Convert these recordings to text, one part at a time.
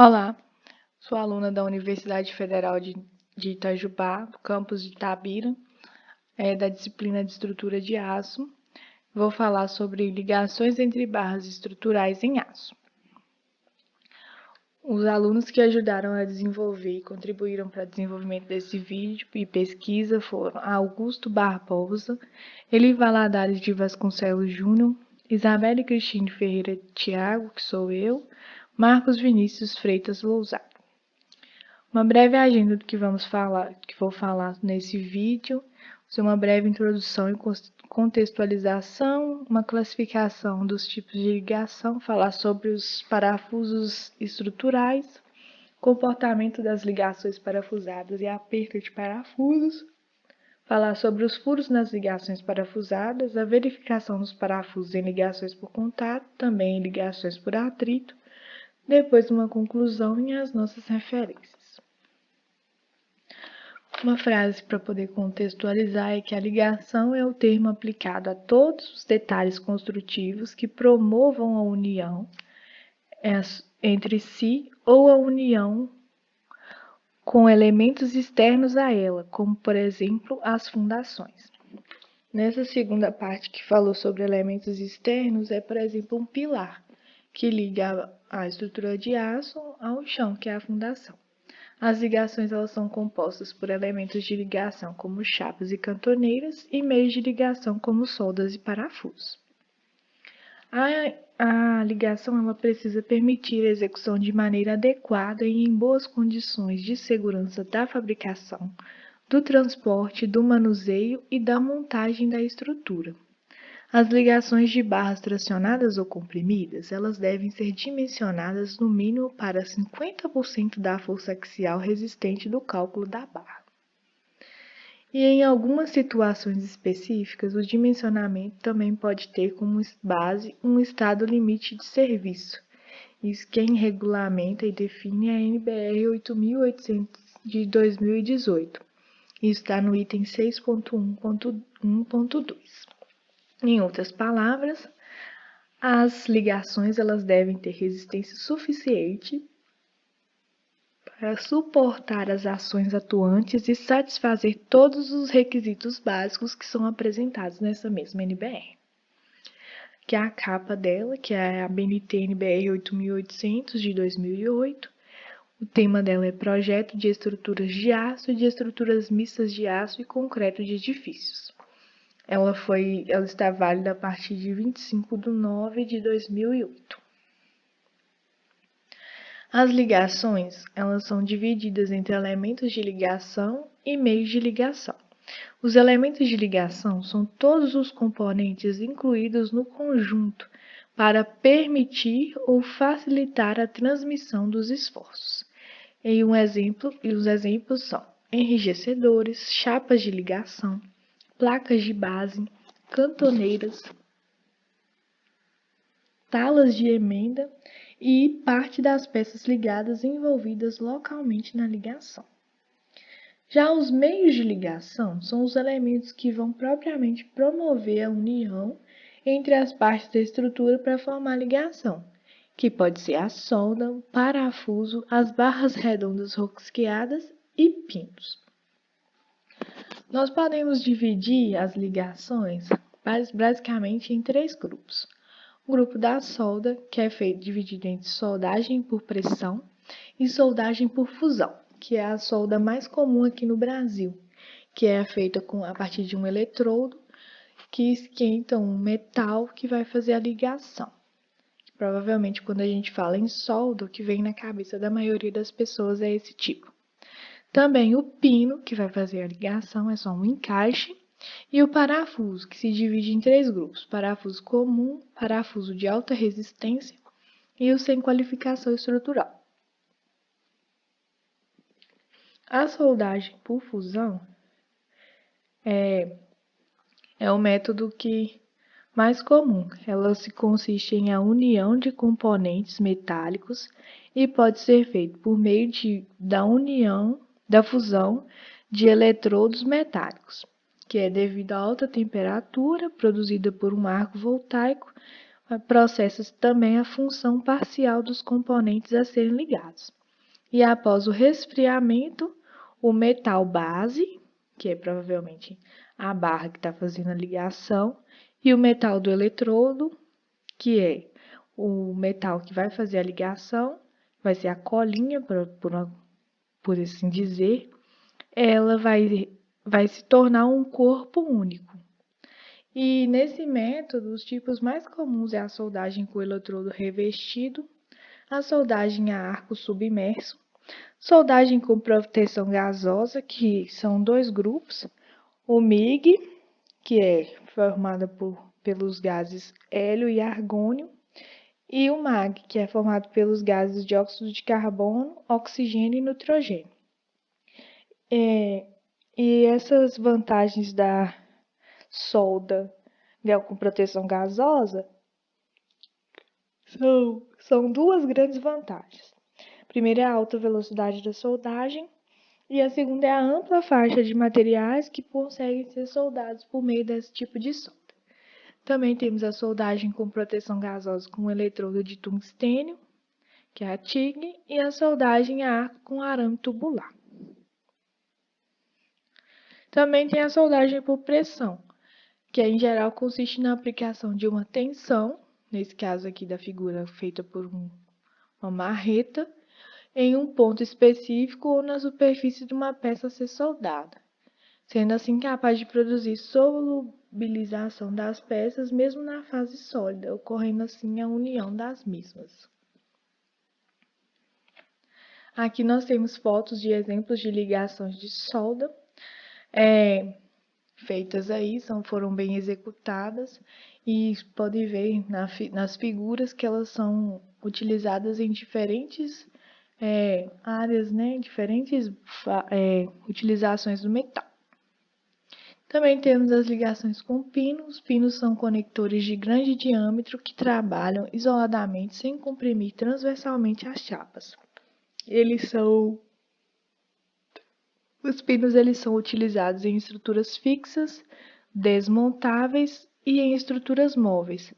Olá, sou aluna da Universidade Federal de Itajubá, do campus de Itabira, da disciplina de estrutura de aço. Vou falar sobre ligações entre barras estruturais em aço. Os alunos que ajudaram a desenvolver e contribuíram para o desenvolvimento desse vídeo e pesquisa foram Augusto Barbosa, Eli Valadares de Vasconcelos Júnior, Isabelle Cristine Ferreira Thiago, que sou eu, Marcos Vinícius Freitas Lousada. Uma breve agenda do que vou falar nesse vídeo, uma breve introdução e contextualização, uma classificação dos tipos de ligação, falar sobre os parafusos estruturais, comportamento das ligações parafusadas e aperto de parafusos, falar sobre os furos nas ligações parafusadas, a verificação dos parafusos em ligações por contato, também em ligações por atrito, depois uma conclusão e as nossas referências. Uma frase para poder contextualizar é que a ligação é o termo aplicado a todos os detalhes construtivos que promovam a união entre si ou a união com elementos externos a ela, como, por exemplo, as fundações. Nessa segunda parte que falou sobre elementos externos, por exemplo, um pilar, que liga a estrutura de aço ao chão, que é a fundação. As ligações elas são compostas por elementos de ligação como chapas e cantoneiras e meios de ligação como soldas e parafusos. A ligação ela precisa permitir a execução de maneira adequada e em boas condições de segurança da fabricação, do transporte, do manuseio e da montagem da estrutura. As ligações de barras tracionadas ou comprimidas, elas devem ser dimensionadas no mínimo para 50% da força axial resistente do cálculo da barra. E em algumas situações específicas, o dimensionamento também pode ter como base um estado limite de serviço. Isso quem regulamenta e define é a NBR 8800 de 2018. Isso está no item 6.1.1.2. Em outras palavras, as ligações elas devem ter resistência suficiente para suportar as ações atuantes e satisfazer todos os requisitos básicos que são apresentados nessa mesma NBR. Que é a capa dela, que é a BNT NBR 8800 de 2008. O tema dela é Projeto de Estruturas de Aço e de Estruturas Mistas de Aço e Concreto de Edifícios. Ela está válida a partir de 25/9 de 2008. As ligações, elas são divididas entre elementos de ligação e meios de ligação. Os elementos de ligação são todos os componentes incluídos no conjunto para permitir ou facilitar a transmissão dos esforços. E os exemplos são enrijecedores, chapas de ligação, placas de base, cantoneiras, talas de emenda e parte das peças ligadas envolvidas localmente na ligação. Já os meios de ligação são os elementos que vão propriamente promover a união entre as partes da estrutura para formar a ligação, que pode ser a solda, o parafuso, as barras redondas rosqueadas e pinos. Nós podemos dividir as ligações basicamente em 3 grupos. O grupo da solda, que é dividido entre soldagem por pressão e soldagem por fusão, que é a solda mais comum aqui no Brasil, que é feita a partir de um eletrodo que esquenta um metal que vai fazer a ligação. Provavelmente, quando a gente fala em solda, o que vem na cabeça da maioria das pessoas é esse tipo. Também o pino, que vai fazer a ligação, é só um encaixe, e o parafuso, que se divide em 3 grupos: parafuso comum, parafuso de alta resistência e o sem qualificação estrutural. A soldagem por fusão é o método mais comum. Ela consiste em a união de componentes metálicos e pode ser feito por meio da fusão de eletrodos metálicos, que é devido à alta temperatura produzida por um arco voltaico, processa também a função parcial dos componentes a serem ligados. E após o resfriamento, o metal base, que é provavelmente a barra que está fazendo a ligação, e o metal do eletrodo, que é o metal que vai fazer a ligação, vai ser a colinha, por assim dizer, ela vai se tornar um corpo único. E nesse método, os tipos mais comuns é a soldagem com eletrodo revestido, a soldagem a arco submerso, soldagem com proteção gasosa, que são dois grupos, o MIG, que é formada pelos gases hélio e argônio, e o MAG, que é formado pelos gases dióxido de carbono, oxigênio e nitrogênio. E essas vantagens da solda com proteção gasosa são duas grandes vantagens. A primeira é a alta velocidade da soldagem e a segunda é a ampla faixa de materiais que conseguem ser soldados por meio desse tipo de solda. Também temos a soldagem com proteção gasosa com eletrodo de tungstênio, que é a TIG, e a soldagem a arco com arame tubular. Também tem a soldagem por pressão, que em geral consiste na aplicação de uma tensão, nesse caso aqui da figura feita por uma marreta, em um ponto específico ou na superfície de uma peça a ser soldada, sendo assim capaz de produzir solubilização das peças mesmo na fase sólida, ocorrendo assim a união das mesmas. Aqui nós temos fotos de exemplos de ligações de solda, feitas aí, foram bem executadas e pode ver nas figuras que elas são utilizadas em diferentes áreas, né, diferentes utilizações do metal. Também temos as ligações com pino. Os pinos são conectores de grande diâmetro que trabalham isoladamente sem comprimir transversalmente as chapas. Os pinos são utilizados em estruturas fixas, desmontáveis e em estruturas móveis.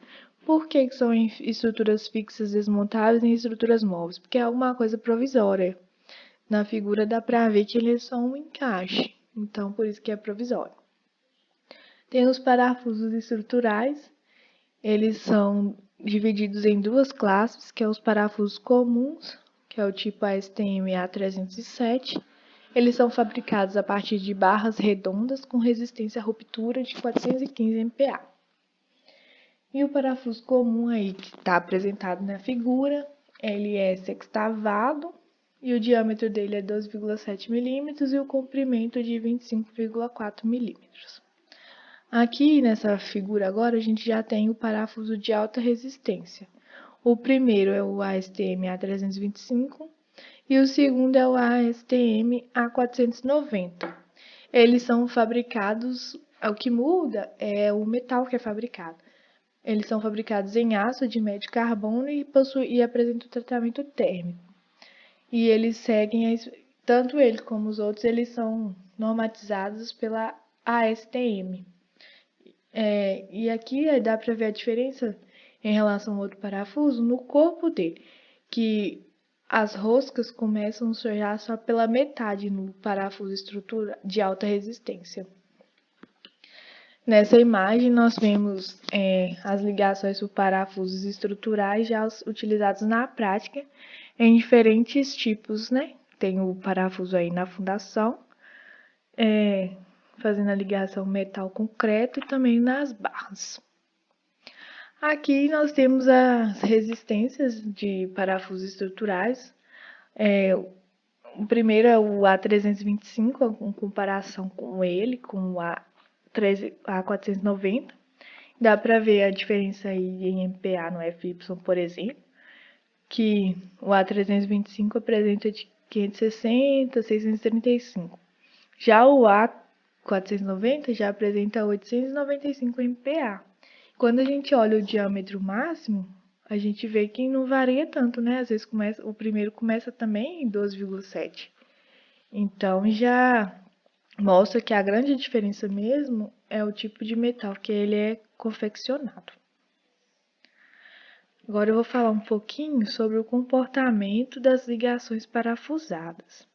Por que são em estruturas fixas, desmontáveis e em estruturas móveis? Porque é alguma coisa provisória. Na figura dá para ver que eles são um encaixe, então por isso que é provisório. Tem os parafusos estruturais, eles são divididos em duas classes, que é os parafusos comuns, que é o tipo ASTM A307. Eles são fabricados a partir de barras redondas com resistência à ruptura de 415 MPa. E o parafuso comum aí que está apresentado na figura, ele é sextavado e o diâmetro dele é 12,7 milímetros e o comprimento de 25,4 milímetros. Aqui nessa figura agora a gente já tem o parafuso de alta resistência. O primeiro é o ASTM A325 e o segundo é o ASTM A490. Eles são fabricados, o que muda é o metal que é fabricado. Eles são fabricados em aço de médio carbono e apresentam tratamento térmico. E eles seguem, tanto ele como os outros, eles são normatizados pela ASTM. E aqui dá para ver a diferença em relação ao outro parafuso no corpo dele, que as roscas começam a surgir só pela metade no parafuso estrutura de alta resistência. Nessa imagem nós vemos as ligações por parafusos estruturais já utilizados na prática em diferentes tipos, né? Tem o parafuso aí na fundação, fazendo a ligação metal-concreto e também nas barras. Aqui nós temos as resistências de parafusos estruturais. O primeiro é o A325, em comparação com ele, com o A490. Dá para ver a diferença aí em MPa no FY, por exemplo, que o A325 apresenta de 560 a 635. Já o A490 já apresenta 895 MPa. Quando a gente olha o diâmetro máximo, a gente vê que não varia tanto, né? Às vezes o primeiro começa também em 12,7. Então já mostra que a grande diferença mesmo é o tipo de metal que ele é confeccionado. Agora eu vou falar um pouquinho sobre o comportamento das ligações parafusadas.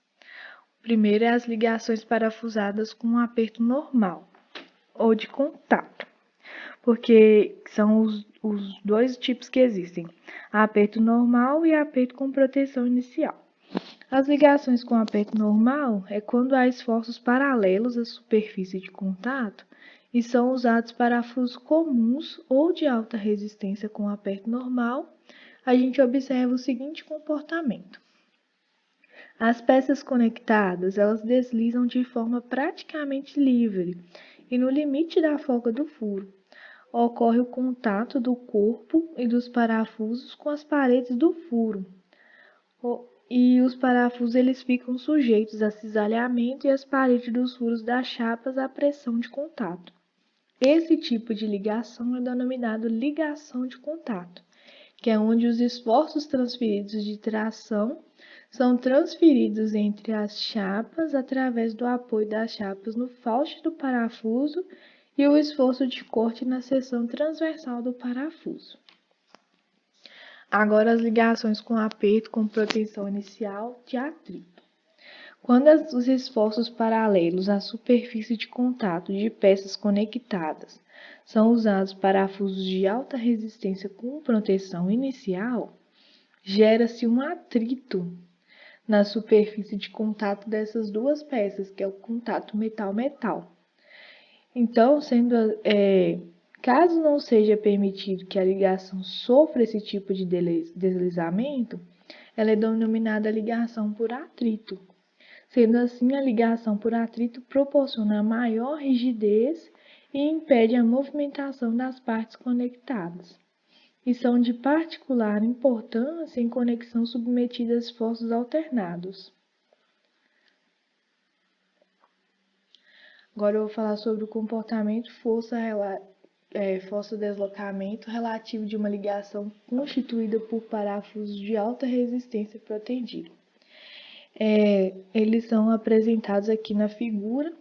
Primeiro é as ligações parafusadas com um aperto normal ou de contato, porque são os dois tipos que existem, aperto normal e aperto com proteção inicial. As ligações com aperto normal é quando há esforços paralelos à superfície de contato e são usados parafusos comuns ou de alta resistência com aperto normal. A gente observa o seguinte comportamento. As peças conectadas, elas deslizam de forma praticamente livre e no limite da folga do furo. Ocorre o contato do corpo e dos parafusos com as paredes do furo. E os parafusos eles ficam sujeitos a cisalhamento e as paredes dos furos das chapas à pressão de contato. Esse tipo de ligação é denominado ligação de contato, que é onde os esforços transferidos de tração são transferidos entre as chapas através do apoio das chapas no fauche do parafuso e o esforço de corte na seção transversal do parafuso. Agora as ligações com aperto com proteção inicial de atrito. Quando os esforços paralelos à superfície de contato de peças conectadas são usados parafusos de alta resistência com proteção inicial, gera-se um atrito na superfície de contato dessas duas peças, que é o contato metal-metal. Então, caso não seja permitido que a ligação sofra esse tipo de deslizamento, ela é denominada ligação por atrito. Sendo assim, a ligação por atrito proporciona maior rigidez e impede a movimentação das partes conectadas, e são de particular importância em conexão submetida a esforços alternados. Agora eu vou falar sobre o comportamento força-deslocamento relativo de uma ligação constituída por parafusos de alta resistência protendido. Eles são apresentados aqui na figura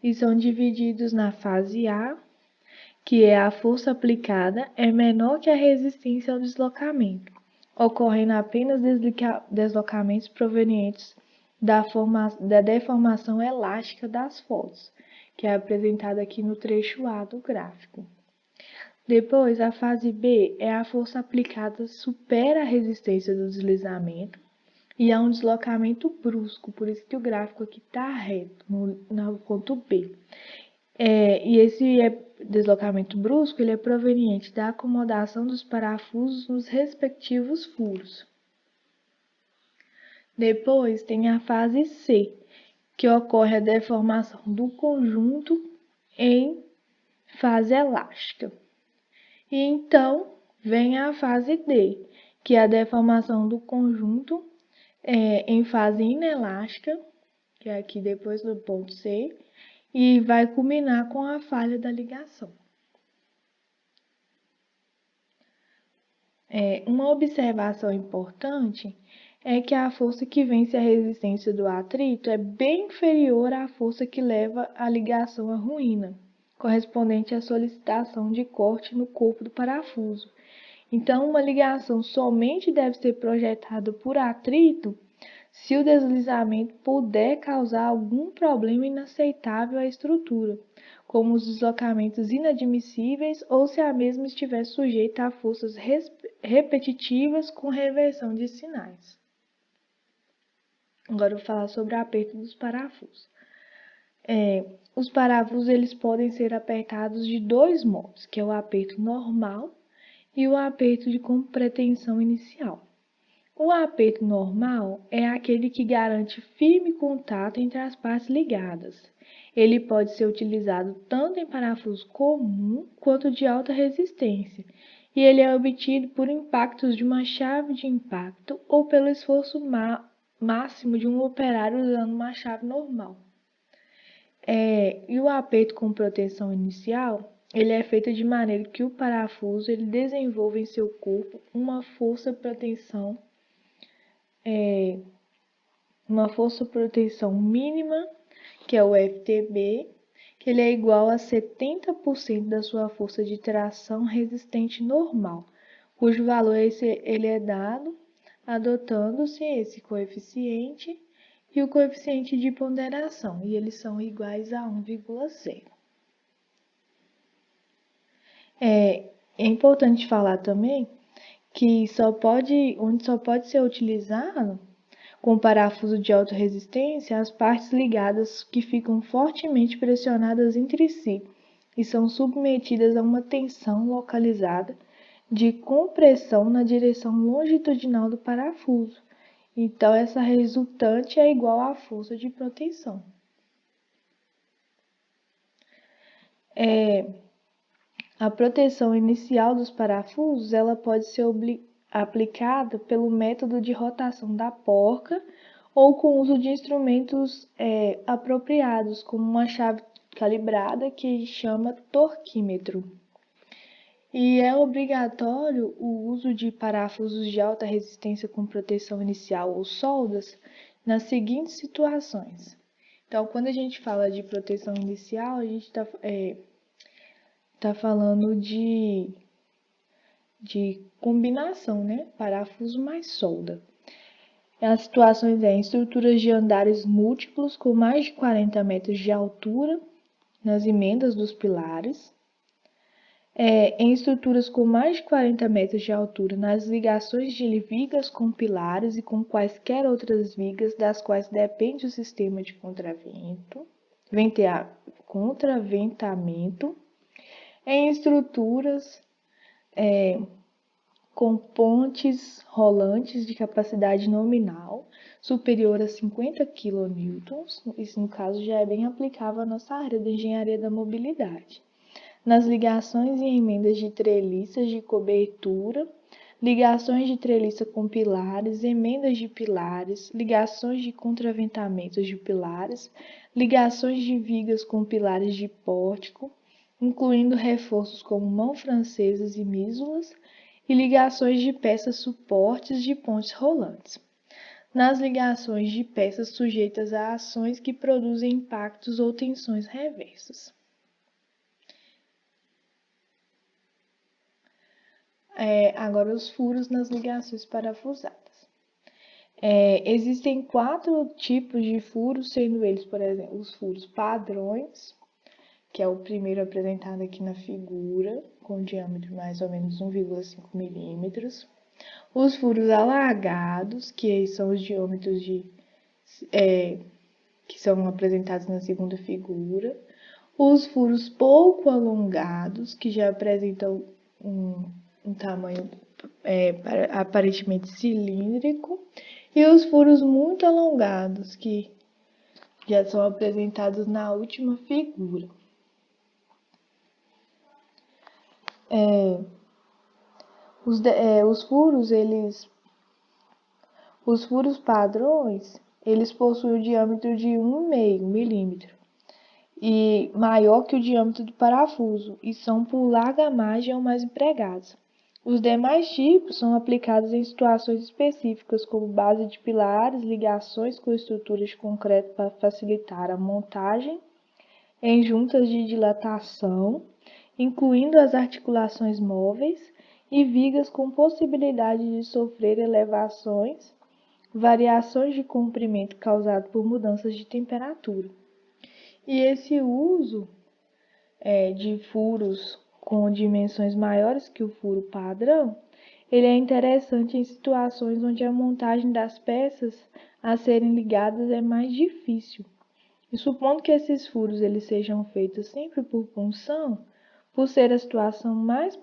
e são divididos na fase A, que é a força aplicada é menor que a resistência ao deslocamento, ocorrendo apenas deslocamentos provenientes da deformação elástica das fotos, que é apresentada aqui no trecho A do gráfico. Depois, a fase B é a força aplicada supera a resistência do deslizamento e há um deslocamento brusco, por isso que o gráfico aqui está reto, no ponto B. E esse deslocamento brusco ele é proveniente da acomodação dos parafusos nos respectivos furos. Depois tem a fase C, que ocorre a deformação do conjunto em fase elástica. E então vem a fase D, que é a deformação do conjunto em fase inelástica, que é aqui depois do ponto C, e vai culminar com a falha da ligação. Uma observação importante é que a força que vence a resistência do atrito é bem inferior à força que leva a ligação à ruína, correspondente à solicitação de corte no corpo do parafuso. Então, uma ligação somente deve ser projetada por atrito se o deslizamento puder causar algum problema inaceitável à estrutura, como os deslocamentos inadmissíveis ou se a mesma estiver sujeita a forças repetitivas com reversão de sinais. Agora eu vou falar sobre o aperto dos parafusos. Os parafusos eles podem ser apertados de dois modos, que é o aperto normal e o aperto com pretensão inicial. O aperto normal é aquele que garante firme contato entre as partes ligadas. Ele pode ser utilizado tanto em parafuso comum quanto de alta resistência, e ele é obtido por impactos de uma chave de impacto ou pelo esforço máximo de um operário usando uma chave normal. E o aperto com proteção inicial, ele é feito de maneira que o parafuso ele desenvolva em seu corpo uma força-proteção mínima, que é o FTB, que ele é igual a 70% da sua força de tração resistente normal, cujo valor ele é dado adotando-se esse coeficiente e o coeficiente de ponderação, e eles são iguais a 1,0. É importante falar também que onde só pode ser utilizado com parafuso de alta resistência as partes ligadas que ficam fortemente pressionadas entre si e são submetidas a uma tensão localizada de compressão na direção longitudinal do parafuso. Então, essa resultante é igual à força de proteção. A proteção inicial dos parafusos ela pode ser aplicada pelo método de rotação da porca ou com o uso de instrumentos apropriados, como uma chave calibrada que chama torquímetro. E é obrigatório o uso de parafusos de alta resistência com proteção inicial ou soldas nas seguintes situações. Então, quando a gente fala de proteção inicial, a gente está falando de combinação, né? Parafuso mais solda. As situações em estruturas de andares múltiplos com mais de 40 metros de altura nas emendas dos pilares. Em estruturas com mais de 40 metros de altura nas ligações de vigas com pilares e com quaisquer outras vigas das quais depende o sistema de contraventamento. Em estruturas com pontes rolantes de capacidade nominal superior a 50 kN, isso no caso já é bem aplicável à nossa área da engenharia da mobilidade. Nas ligações e emendas de treliças de cobertura, ligações de treliça com pilares, emendas de pilares, ligações de contraventamentos de pilares, ligações de vigas com pilares de pórtico, incluindo reforços como mão francesas e mísulas, e ligações de peças suportes de pontes rolantes. Nas ligações de peças sujeitas a ações que produzem impactos ou tensões reversas. Agora, os furos nas ligações parafusadas. Existem 4 tipos de furos, sendo eles, por exemplo, os furos padrões, que é o primeiro apresentado aqui na figura, com diâmetro mais ou menos 1,5 milímetros. Os furos alargados, que são os diâmetros que são apresentados na segunda figura. Os furos pouco alongados, que já apresentam um tamanho aparentemente cilíndrico, e os furos muito alongados, que já são apresentados na última figura. Os furos padrões, eles possuem o diâmetro de 1,5 milímetro e maior que o diâmetro do parafuso e são por larga margem ou mais empregados. Os demais tipos são aplicados em situações específicas, como base de pilares, ligações com estruturas de concreto para facilitar a montagem, em juntas de dilatação, incluindo as articulações móveis, e vigas com possibilidade de sofrer elevações, variações de comprimento causado por mudanças de temperatura. E esse uso de furos com dimensões maiores que o furo padrão, ele é interessante em situações onde a montagem das peças a serem ligadas é mais difícil. E supondo que esses furos eles sejam feitos sempre por punção, por ser a situação mais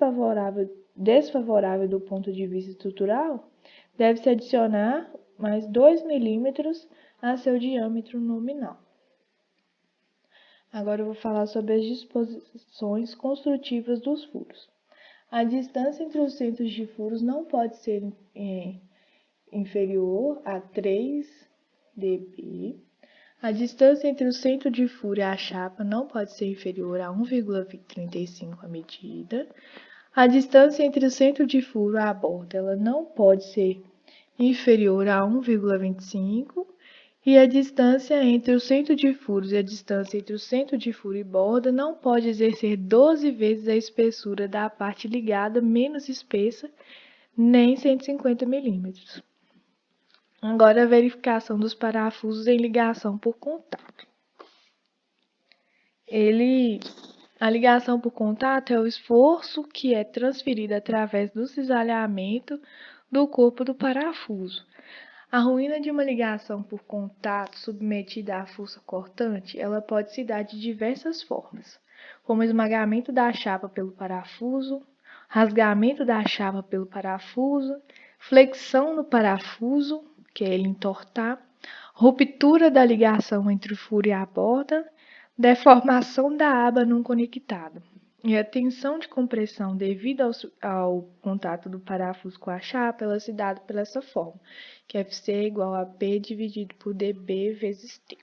desfavorável do ponto de vista estrutural, deve-se adicionar mais 2 milímetros a seu diâmetro nominal. Agora eu vou falar sobre as disposições construtivas dos furos. A distância entre os centros de furos não pode ser inferior a 3 dB. A distância entre o centro de furo e a chapa não pode ser inferior a 1,35 a medida. A distância entre o centro de furo e a borda ela não pode ser inferior a 1,25 e a distância entre o centro de furos e a distância entre o centro de furo e borda não pode exercer 12 vezes a espessura da parte ligada menos espessa nem 150 milímetros. Agora, a verificação dos parafusos em ligação por contato. A ligação por contato é o esforço que é transferido através do cisalhamento do corpo do parafuso. A ruína de uma ligação por contato submetida à força cortante, ela pode se dar de diversas formas, como esmagamento da chapa pelo parafuso, rasgamento da chapa pelo parafuso, flexão no parafuso, que é ele entortar, ruptura da ligação entre o furo e a borda, deformação da aba não conectada. E a tensão de compressão devido ao contato do parafuso com a chapa, ela se dá por essa forma, que Fc é igual a P dividido por dB vezes T.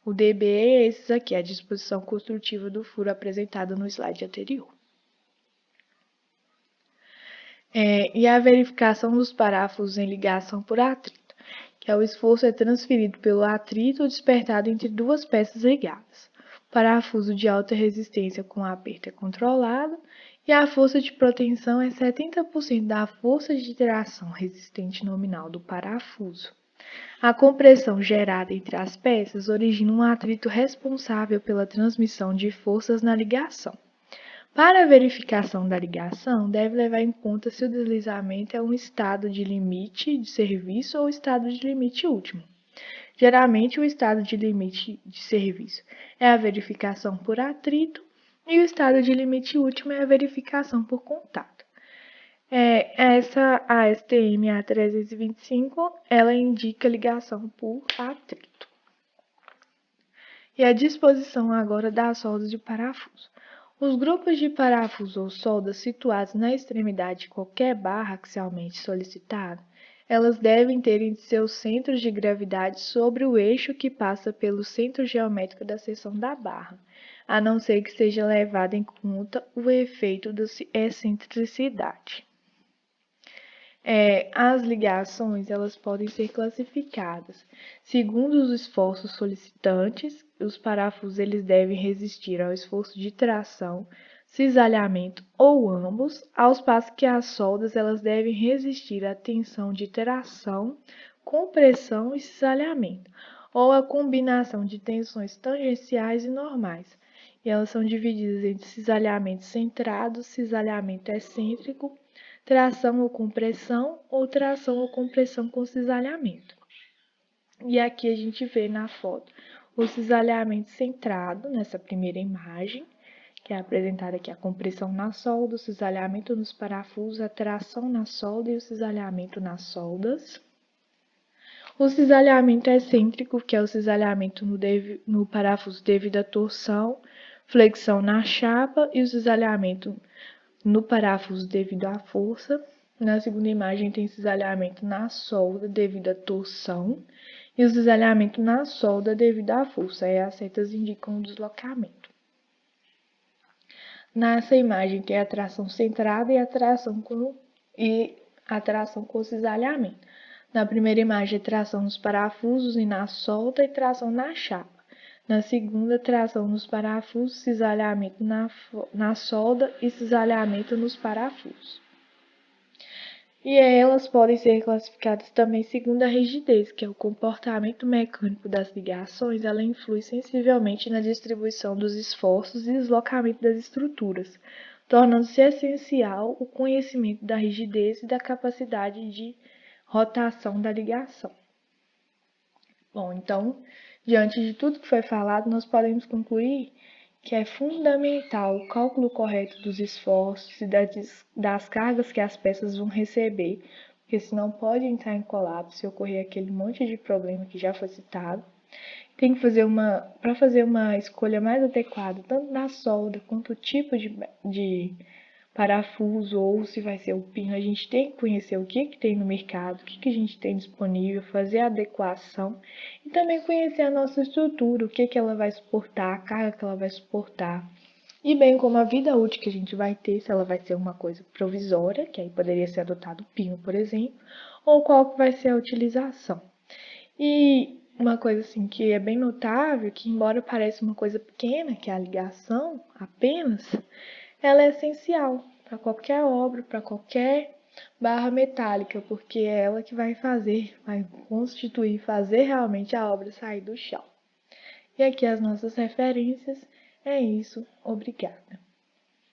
O dB é esse aqui, a disposição construtiva do furo apresentada no slide anterior. E a verificação dos parafusos em ligação por atrito, que é o esforço transferido pelo atrito despertado entre duas peças ligadas. O parafuso de alta resistência com aperto é controlado e a força de proteção é 70% da força de tração resistente nominal do parafuso. A compressão gerada entre as peças origina um atrito responsável pela transmissão de forças na ligação. Para a verificação da ligação, deve levar em conta se o deslizamento é um estado de limite de serviço ou estado de limite último. Geralmente, o estado de limite de serviço é a verificação por atrito e o estado de limite último é a verificação por contato. Essa ASTM A325, ela indica ligação por atrito. E a disposição agora das soldas de parafuso. Os grupos de parafuso ou soldas situados na extremidade de qualquer barra axialmente solicitada, elas devem ter em seus centros de gravidade sobre o eixo que passa pelo centro geométrico da seção da barra, a não ser que seja levado em conta o efeito da excentricidade. As ligações elas podem ser classificadas segundo os esforços solicitantes. Os parafusos eles devem resistir ao esforço de tração, cisalhamento ou ambos, ao passo que as soldas elas devem resistir à tensão de tração, compressão e cisalhamento, ou a combinação de tensões tangenciais e normais. E elas são divididas entre cisalhamento centrado, cisalhamento excêntrico, tração ou compressão com cisalhamento. E aqui a gente vê na foto o cisalhamento centrado, nessa primeira imagem, que é apresentada aqui a compressão na solda, o cisalhamento nos parafusos, a tração na solda e o cisalhamento nas soldas. O cisalhamento excêntrico, que é o cisalhamento no parafuso devido à torção, flexão na chapa, e o cisalhamento no parafuso devido à força. Na segunda imagem tem cisalhamento na solda devido à torção e o cisalhamento na solda devido à força. Aí as setas indicam o deslocamento. Nessa imagem tem a tração centrada e a tração com cisalhamento. Na primeira imagem, tração nos parafusos e na solda e tração na chapa. Na segunda, tração nos parafusos, cisalhamento na solda e cisalhamento nos parafusos. E elas podem ser classificadas também segundo a rigidez, que é o comportamento mecânico das ligações. Ela influi sensivelmente na distribuição dos esforços e deslocamento das estruturas, tornando-se essencial o conhecimento da rigidez e da capacidade de rotação da ligação. Bom, então, diante de tudo que foi falado, nós podemos concluir que é fundamental o cálculo correto dos esforços e das cargas que as peças vão receber, porque senão pode entrar em colapso e ocorrer aquele monte de problema que já foi citado. Tem que para fazer uma escolha mais adequada, tanto na solda quanto o tipo de parafuso ou se vai ser o pino, a gente tem que conhecer o que tem no mercado, o que a gente tem disponível, fazer a adequação e também conhecer a nossa estrutura, o que ela vai suportar, a carga que ela vai suportar, e bem como a vida útil que a gente vai ter, se ela vai ser uma coisa provisória, que aí poderia ser adotado o pino, por exemplo, ou qual que vai ser a utilização. E uma coisa assim que é bem notável, que embora pareça uma coisa pequena, que é a ligação apenas, ela é essencial, para qualquer obra, para qualquer barra metálica, porque é ela que vai constituir, fazer realmente a obra sair do chão. E aqui as nossas referências. É isso. Obrigada.